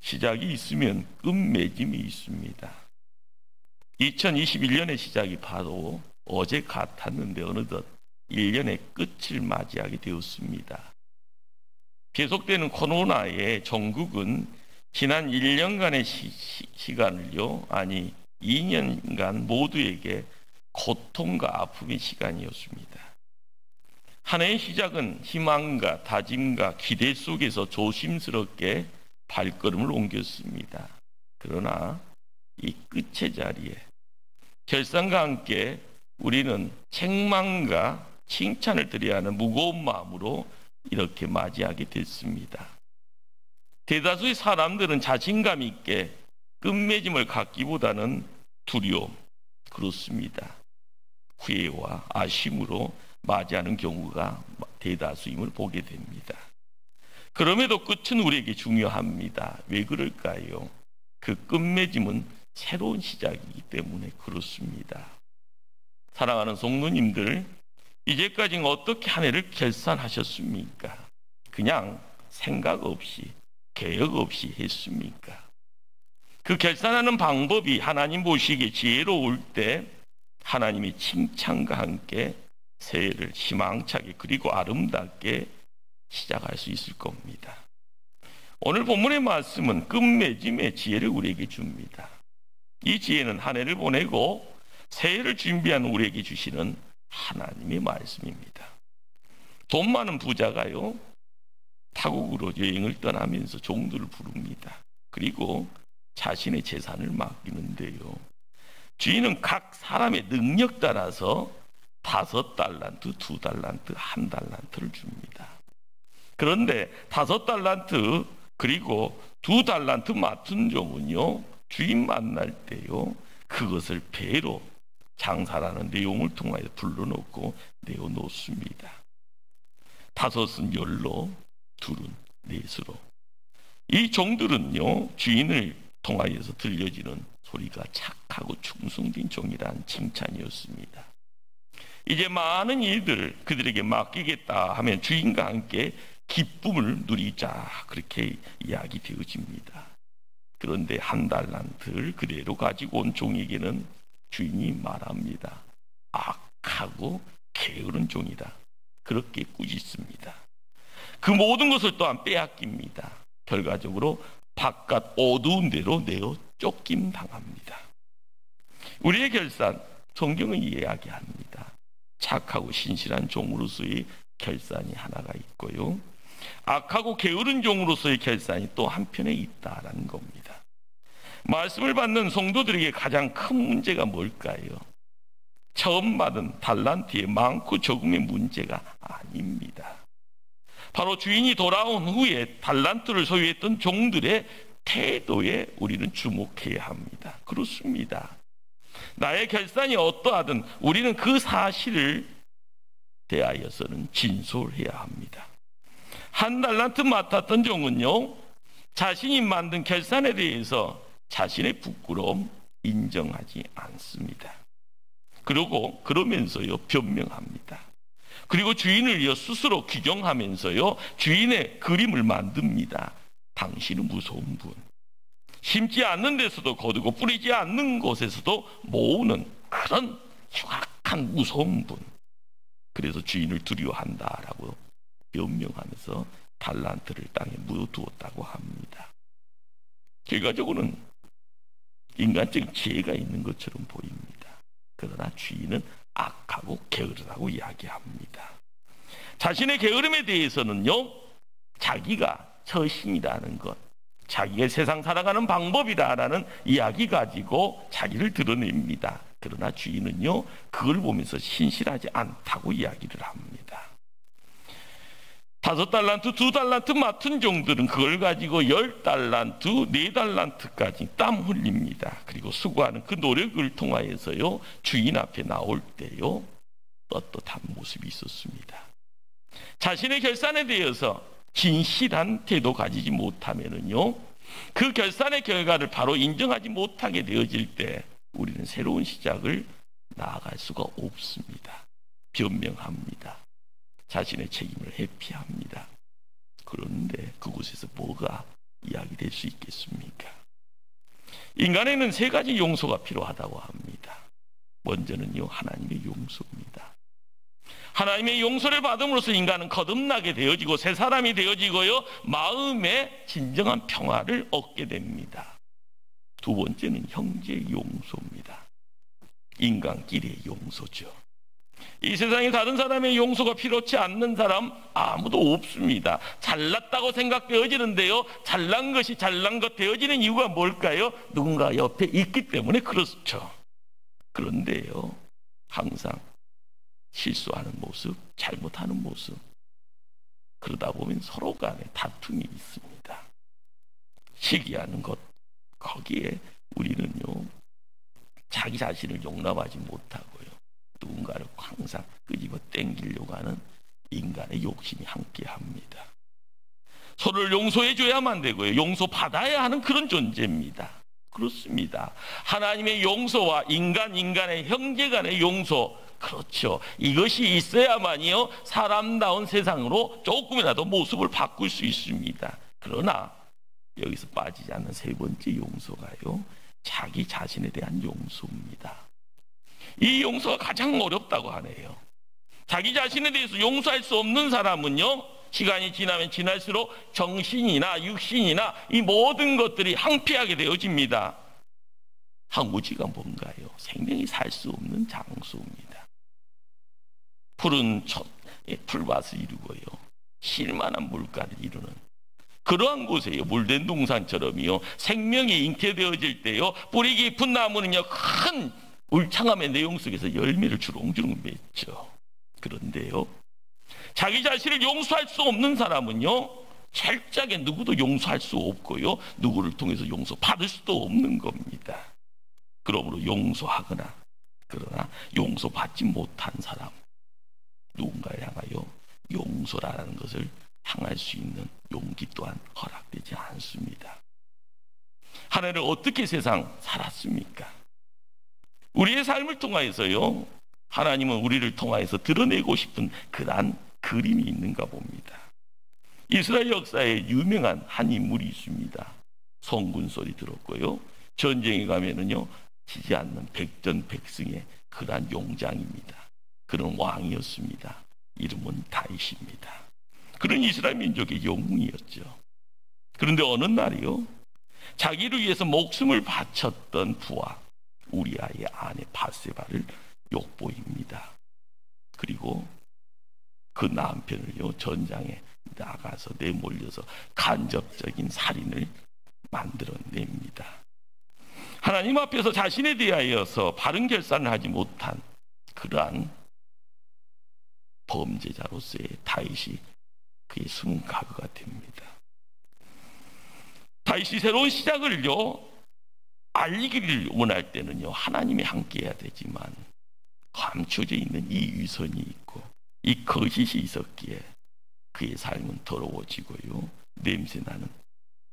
시작이 있으면 끝맺음이 있습니다. 2021년의 시작이 바로 어제 같았는데 어느덧 1년의 끝을 맞이하게 되었습니다. 계속되는 코로나에 전국은 지난 1년간의 시간을요, 아니 2년간 모두에게 고통과 아픔의 시간이었습니다. 한 해의 시작은 희망과 다짐과 기대 속에서 조심스럽게 발걸음을 옮겼습니다. 그러나 이 끝의 자리에 결산과 함께 우리는 책망과 칭찬을 드려야 하는 무거운 마음으로 이렇게 맞이하게 됐습니다. 대다수의 사람들은 자신감 있게 끝맺음을 갖기보다는 두려움, 그렇습니다. 후회와 아쉬움으로 맞이하는 경우가 대다수임을 보게 됩니다. 그럼에도 끝은 우리에게 중요합니다. 왜 그럴까요? 그 끝맺음은 새로운 시작이기 때문에 그렇습니다. 사랑하는 성도님들, 이제까지 어떻게 한 해를 결산하셨습니까? 그냥 생각 없이, 계획 없이 했습니까? 그 결산하는 방법이 하나님 보시기에 지혜로울 때 하나님의 칭찬과 함께 새해를 희망차게 그리고 아름답게 시작할 수 있을 겁니다. 오늘 본문의 말씀은 끝맺음의 지혜를 우리에게 줍니다. 이 지혜는 한 해를 보내고 새해를 준비하는 우리에게 주시는 하나님의 말씀입니다. 돈 많은 부자가요, 타국으로 여행을 떠나면서 종들을 부릅니다. 그리고 자신의 재산을 맡기는데요, 주인은 각 사람의 능력 따라서 5달란트, 2달란트, 1달란트를 줍니다. 그런데 5달란트 그리고 2달란트 맡은 종은요, 주인 만날 때요, 그것을 배로 장사라는 내용을 통하여 불러놓고 내어놓습니다. 5은 10로, 2은 4수로. 이 종들은요, 주인을 통하여서 들려지는 소리가 착하고 충성된 종이라는 칭찬이었습니다. 이제 많은 일들을 그들에게 맡기겠다 하면 주인과 함께 기쁨을 누리자, 그렇게 이야기되어집니다. 그런데 1달란트를 그대로 가지고 온 종에게는 주인이 말합니다. 악하고 게으른 종이다, 그렇게 꾸짖습니다. 그 모든 것을 또한 빼앗깁니다. 결과적으로 바깥 어두운 데로 내어 쫓김 당합니다. 우리의 결산, 성경은 이야기합니다. 착하고 신실한 종으로서의 결산이 하나가 있고요, 악하고 게으른 종으로서의 결산이 또 한편에 있다라는 겁니다. 말씀을 받는 성도들에게 가장 큰 문제가 뭘까요? 처음 받은 달란트의 많고 적음의 문제가 아닙니다. 바로 주인이 돌아온 후에 달란트를 소유했던 종들의 태도에 우리는 주목해야 합니다. 그렇습니다. 나의 결산이 어떠하든 우리는 그 사실을 대하여서는 진솔해야 합니다. 1달란트 맡았던 종은요, 자신이 만든 결산에 대해서 자신의 부끄러움 인정하지 않습니다. 그러면서요, 변명합니다. 그리고 주인을요, 스스로 규정하면서요, 주인의 그림을 만듭니다. 당신은 무서운 분, 심지 않는 데서도 거두고 뿌리지 않는 곳에서도 모으는 그런 흉악한 무서운 분, 그래서 주인을 두려워한다라고 변명하면서 달란트를 땅에 묻어두었다고 합니다. 결과적으로는 인간적인 지혜가 있는 것처럼 보입니다. 그러나 주인은 악하고 게으르다고 이야기합니다. 자신의 게으름에 대해서는요, 자기가 처신이라는 것, 자기의 세상 살아가는 방법이다라는 이야기 가지고 자기를 드러냅니다. 그러나 주인은요, 그걸 보면서 신실하지 않다고 이야기를 합니다. 5달란트, 2달란트 맡은 종들은 그걸 가지고 10달란트, 4달란트까지 땀 흘립니다. 그리고 수고하는 그 노력을 통하여서요, 주인 앞에 나올 때요, 떳떳한 모습이 있었습니다. 자신의 결산에 대해서 진실한 태도 가지지 못하면은요, 그 결산의 결과를 바로 인정하지 못하게 되어질 때 우리는 새로운 시작을 나아갈 수가 없습니다. 변명합니다. 자신의 책임을 회피합니다. 그런데 그곳에서 뭐가 이야기될 수 있겠습니까? 인간에는 세 가지 용서가 필요하다고 합니다. 먼저는요, 하나님의 용서입니다. 하나님의 용서를 받음으로써 인간은 거듭나게 되어지고 새 사람이 되어지고요, 마음의 진정한 평화를 얻게 됩니다. 두 번째는 형제 용서입니다. 인간끼리의 용서죠. 이 세상에 다른 사람의 용서가 필요치 않는 사람 아무도 없습니다. 잘났다고 생각되어지는데요, 잘난 것이 잘난 것 되어지는 이유가 뭘까요? 누군가 옆에 있기 때문에 그렇죠. 그런데요, 항상 실수하는 모습, 잘못하는 모습, 그러다 보면 서로 간에 다툼이 있습니다. 시기하는 것, 거기에 우리는요, 자기 자신을 용납하지 못하고요, 누군가를 항상 끄집어 당기려고 하는 인간의 욕심이 함께합니다. 서로를 용서해줘야만 되고요, 용서받아야 하는 그런 존재입니다. 그렇습니다. 하나님의 용서와 인간의 형제 간의 용서, 그렇죠. 이것이 있어야만이요, 사람다운 세상으로 조금이라도 모습을 바꿀 수 있습니다. 그러나 여기서 빠지지 않는 세 번째 용서가요, 자기 자신에 대한 용서입니다. 이 용서가 가장 어렵다고 하네요. 자기 자신에 대해서 용서할 수 없는 사람은요, 시간이 지나면 지날수록 정신이나 육신이나 이 모든 것들이 항폐하게 되어집니다. 황무지가 뭔가요? 생명이 살 수 없는 장소입니다. 푸른 풀밭을 이루고요, 쉴만한 물가를 이루는 그러한 곳에요, 물된 동산처럼요, 생명이 잉태되어질 때요, 뿌리 깊은 나무는요, 큰 울창함의 내용 속에서 열매를 주렁주렁 맺죠. 그런데요, 자기 자신을 용서할 수 없는 사람은요, 철저하게 누구도 용서할 수 없고요, 누구를 통해서 용서받을 수도 없는 겁니다. 그러므로 용서하거나 그러나 용서받지 못한 사람, 누군가를 향하여 용서라는 것을 향할 수 있는 용기 또한 허락되지 않습니다. 한 해를 어떻게 세상 살았습니까? 우리의 삶을 통하여서요, 하나님은 우리를 통하여서 드러내고 싶은 그러한 그림이 있는가 봅니다. 이스라엘 역사에 유명한 한 인물이 있습니다. 성군 소리 들었고요, 전쟁에 가면은요, 지지 않는 백전백승의 그러한 용장입니다. 그런 왕이었습니다. 이름은 다윗입니다. 그런 이스라엘 민족의 영웅이었죠. 그런데 어느 날이요, 자기를 위해서 목숨을 바쳤던 부하 우리아의 아내 바세바를 욕보입니다. 그리고 그 남편을요, 전장에 나가서 내몰려서 간접적인 살인을 만들어냅니다. 하나님 앞에서 자신에 대하여서 바른 결산을 하지 못한 그러한 범죄자로서의 다윗이 그의 숨은 가거가 됩니다. 다윗이 새로운 시작을요, 알리기를 원할 때는요, 하나님이 함께 해야 되지만 감춰져 있는 이 위선이 있고 이 거짓이 있었기에 그의 삶은 더러워지고요, 냄새나는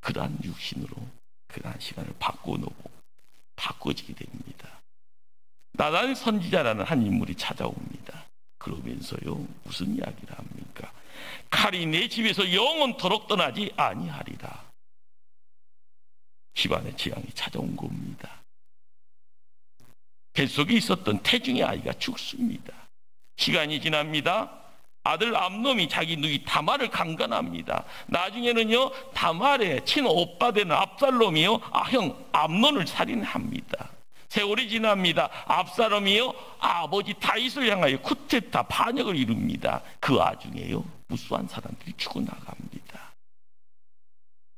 그러한 육신으로 그러한 시간을 바꿔지게 됩니다. 나단 선지자라는 한 인물이 찾아옵니다. 그러면서요, 무슨 이야기를 합니까? 칼이 내 집에서 영원토록 떠나지 아니하리라. 집안의 재앙이 찾아온 겁니다. 뱃속에 있었던 태중의 아이가 죽습니다. 시간이 지납니다. 아들 암놈이 자기 누이 다말을 강간합니다. 나중에는요, 다말의 친오빠 되는 압살롬이요, 형 암논을 살인합니다. 세월이 지납니다. 압살롬이요, 아버지 다윗을 향하여 쿠데타 반역을 이룹니다. 그 와중에요, 무수한 사람들이 죽어나갑니다.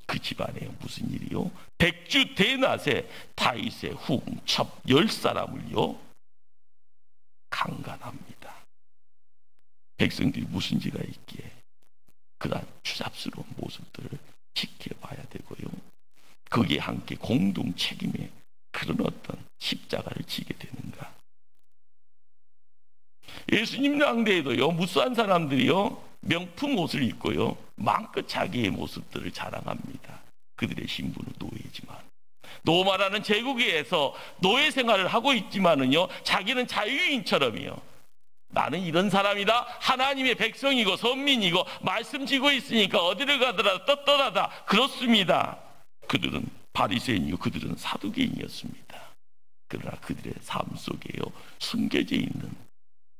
그 집안에 무슨 일이요? 백주 대낮에 다윗의 후궁첩 10사람을요 강간합니다. 백성들이 무슨 죄가 있기에 그러한 추잡스러운 모습들을 지켜봐야 되고요, 거기에 함께 공동 책임에 그런 어떤 십자가를 지게 되는가. 예수님 당대에도요, 무수한 사람들이요 명품 옷을 입고요 마음껏 자기의 모습들을 자랑합니다. 그들의 신분은 노예지만, 로마라는 제국에서 노예 생활을 하고 있지만은요, 자기는 자유인처럼요 나는 이런 사람이다. 하나님의 백성이고 선민이고 말씀 지고 있으니까 어디를 가더라도 떳떳하다. 그렇습니다. 그들은 바리새인이고 그들은 사두개인이었습니다. 그러나 그들의 삶 속에요 숨겨져 있는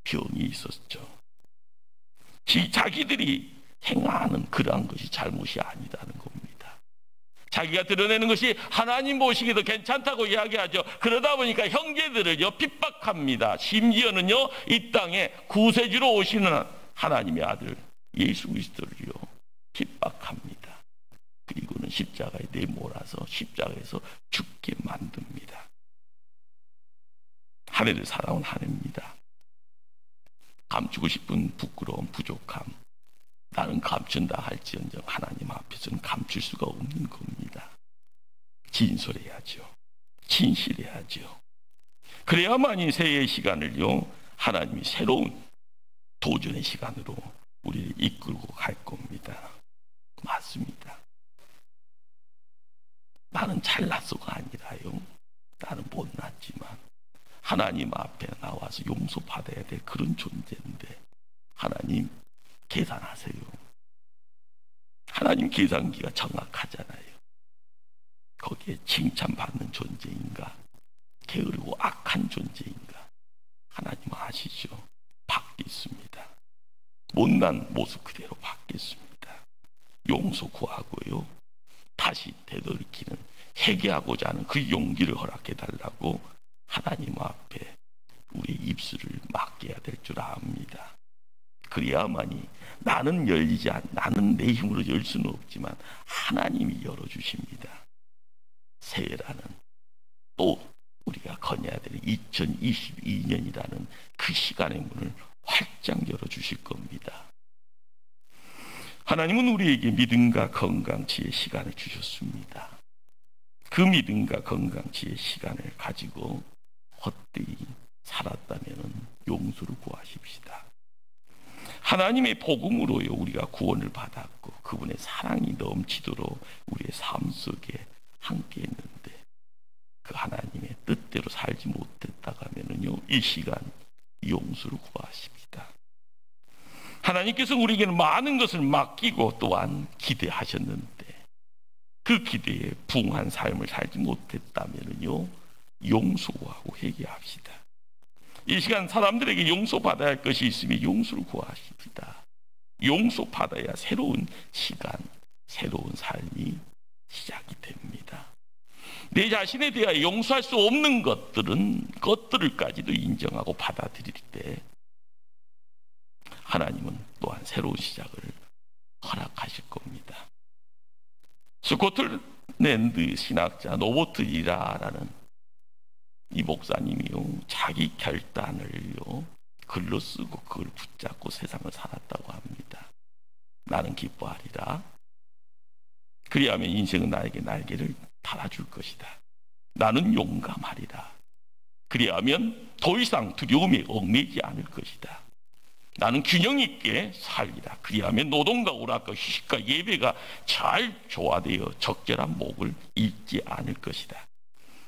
병이 있었죠. 자기들이 행하는 그러한 것이 잘못이 아니라는 겁니다. 자기가 드러내는 것이 하나님 보시기도 괜찮다고 이야기하죠. 그러다 보니까 형제들을요 핍박합니다. 심지어는요 이 땅에 구세주로 오시는 하나님의 아들 예수 그리스도를요 핍박합니다. 그리고는 십자가에 내몰아서 십자가에서 죽게 만듭니다. 한 해를 살아온 한 해입니다. 감추고 싶은 부끄러움, 부족함, 나는 감춘다 할지언정 하나님 앞에서는 감출 수가 없는 겁니다. 진솔해야죠. 진실해야죠. 그래야만이 새해의 시간을요 하나님이 새로운 도전의 시간으로 우리를 이끌고 갈 겁니다. 맞습니다. 나는 잘났어가 아니라요, 나는 못났지만 하나님 앞에 나와서 용서받아야 될 그런 존재인데 하나님 계산하세요. 하나님 계산기가 정확하잖아요. 거기에 칭찬받는 존재인가 게으르고 악한 존재인가 하나님 아시죠? 바뀌었습니다. 못난 모습 그대로 바뀌었습니다. 용서 구하고요 다시 되돌이키는 회개하고자 하는 그 용기를 허락해달라고 하나님 앞에 우리의 입술을 맡겨야 될 줄 압니다. 그래야만이 나는 나는 내 힘으로 열 수는 없지만 하나님이 열어주십니다. 새해라는 또 우리가 거녀야 될 2022년이라는 그 시간의 문을 활짝 열어주실 겁니다. 하나님은 우리에게 믿음과 건강, 지혜 시간을 주셨습니다. 그 믿음과 건강, 지혜 시간을 가지고 헛되이 살았다면 용서를 구하십시다. 하나님의 복음으로요 우리가 구원을 받았고 그분의 사랑이 넘치도록 우리의 삶 속에 함께 했는데 그 하나님의 뜻대로 살지 못했다가 하면은요 이 시간 용서를 구하십시다. 하나님께서 우리에게는 많은 것을 맡기고 또한 기대하셨는데 그 기대에 부응한 삶을 살지 못했다면은요 용서하고 회개합시다. 이 시간 사람들에게 용서받아야 할 것이 있으면 용서를 구하십시다. 용서받아야 새로운 시간, 새로운 삶이 시작이 됩니다. 내 자신에 대하여 용서할 수 없는 것들을까지도 인정하고 받아들일 때 하나님은 또한 새로운 시작을 허락하실 겁니다. 스코틀랜드 신학자 노버트 이라라는 이 목사님이요 자기 결단을요 글로 쓰고 그걸 붙잡고 세상을 살았다고 합니다. 나는 기뻐하리라. 그리하면 인생은 나에게 날개를 달아줄 것이다. 나는 용감하리라. 그리하면 더 이상 두려움에 얽매이지 않을 것이다. 나는 균형 있게 살리라. 그리하면 노동과 오락과 휴식과 예배가 잘 조화되어 적절한 목을 잃지 않을 것이다.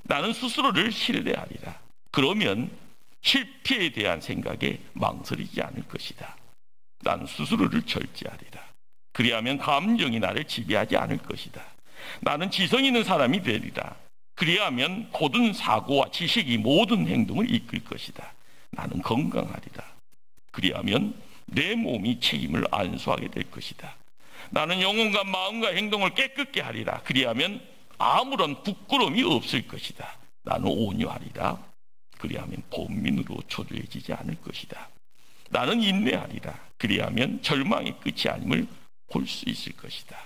나는 스스로를 신뢰하리라. 그러면 실패에 대한 생각에 망설이지 않을 것이다. 나는 스스로를 절제하리라. 그리하면 감정이 나를 지배하지 않을 것이다. 나는 지성 있는 사람이 되리라. 그리하면 모든 사고와 지식이 모든 행동을 이끌 것이다. 나는 건강하리라. 그리하면 내 몸이 책임을 안수하게 될 것이다. 나는 영혼과 마음과 행동을 깨끗게 하리라. 그리하면 아무런 부끄러움이 없을 것이다. 나는 온유하리라. 그리하면 본민으로 초조해지지 않을 것이다. 나는 인내하리라. 그리하면 절망의 끝이 아님을 볼 수 있을 것이다.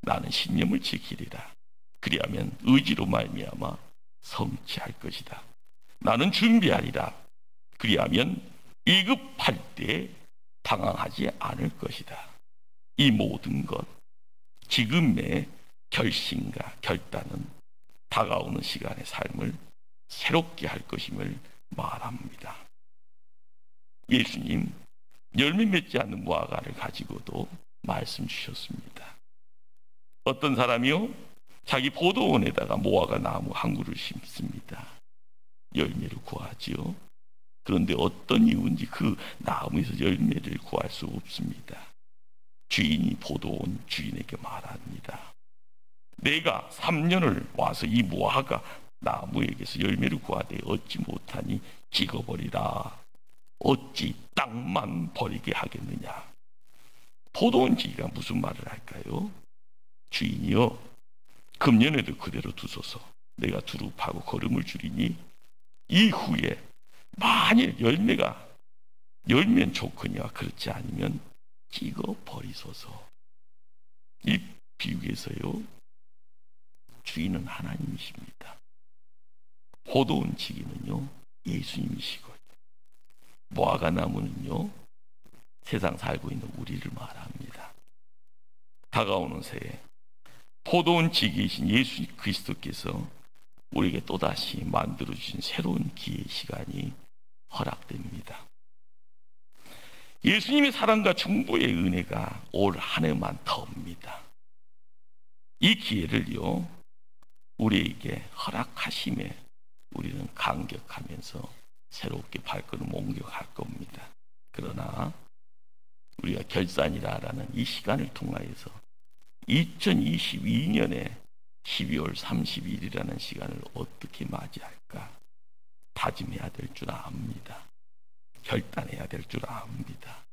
나는 신념을 지키리라. 그리하면 의지로 말미암아 성취할 것이다. 나는 준비하리라. 그리하면 위급할 때 당황하지 않을 것이다. 이 모든 것, 지금의 결심과 결단은 다가오는 시간의 삶을 새롭게 할 것임을 말합니다. 예수님 열매 맺지 않는 무화과를 가지고도 말씀 주셨습니다. 어떤 사람이요 자기 포도원에다가 무화과 나무 한 그루 심습니다. 열매를 구하지요. 그런데 어떤 이유인지 그 나무에서 열매를 구할 수 없습니다. 주인이 포도원 주인에게 말합니다. 내가 3년을 와서 이 무화과 나무에게서 열매를 구하되 얻지 못하니 찍어버리라. 어찌 땅만 버리게 하겠느냐. 포도원지기가 무슨 말을 할까요? 주인이여, 금년에도 그대로 두소서. 내가 두루 파고 거름을 주리니 이후에 만일 열면 좋거니와 그렇지 않으면 찍어 버리소서. 이 비유에서요, 주인은 하나님이십니다. 포도원 지기는요, 예수님이시고요. 무화과 나무는요, 세상 살고 있는 우리를 말합니다. 다가오는 새해 포도원 지기이신 예수 그리스도께서 우리에게 또다시 만들어주신 새로운 기회의 시간이 허락됩니다. 예수님의 사랑과 중보의 은혜가 올 한 해만 더옵니다. 이 기회를요, 우리에게 허락하심에 우리는 감격하면서 새롭게 발걸음 옮겨갈 겁니다. 그러나 우리가 결산이라는 이 시간을 통하여서 2022년에 12월 30일이라는 시간을 어떻게 맞이할까 다짐해야 될 줄 압니다. 결단해야 될 줄 압니다.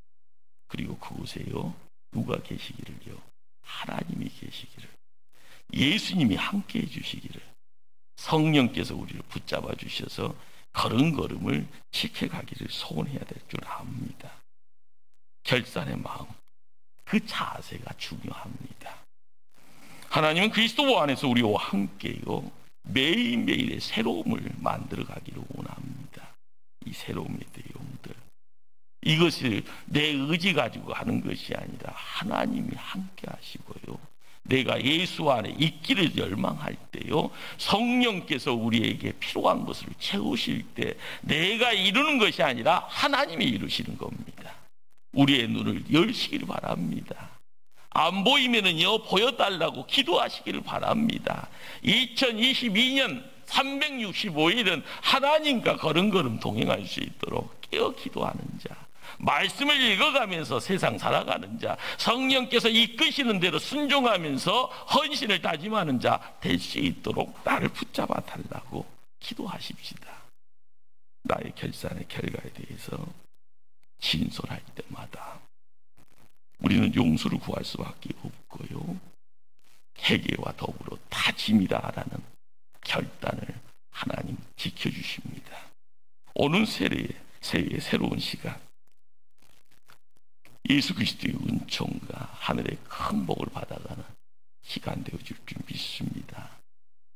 그리고 그곳에요, 누가 계시기를요? 하나님이 계시기를, 예수님이 함께 해주시기를, 성령께서 우리를 붙잡아 주셔서 걸음걸음을 지켜가기를 소원해야 될 줄 압니다. 결산의 마음, 그 자세가 중요합니다. 하나님은 그리스도 안에서 우리와 함께요, 매일매일의 새로움을 만들어 가기를 원합니다. 이 새로움의 내용들, 이것을 내 의지 가지고 하는 것이 아니라 하나님이 함께 하시고요, 내가 예수 안에 있기를 열망할 때요, 성령께서 우리에게 필요한 것을 채우실 때 내가 이루는 것이 아니라 하나님이 이루시는 겁니다. 우리의 눈을 열시기를 바랍니다. 안 보이면은요, 보여달라고 기도하시기를 바랍니다. 2022년 365일은 하나님과 걸음걸음 동행할 수 있도록 깨어 기도하는 자, 말씀을 읽어가면서 세상 살아가는 자, 성령께서 이끄시는 대로 순종하면서 헌신을 다짐하는 자 될 수 있도록 나를 붙잡아 달라고 기도하십시다. 나의 결산의 결과에 대해서 진솔할 때마다 우리는 용서를 구할 수밖에 없고요, 회개와 더불어 다짐이다라는 결단을 하나님 지켜주십니다. 오는 새해의 새로운 시간, 예수 그리스도의 은총과 하늘의 큰 복을 받아가는 시간 되어질 줄 믿습니다.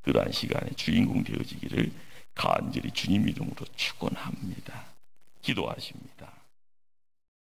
그러한 시간의 주인공 되어지기를 간절히 주님 이름으로 축원합니다. 기도하십니다.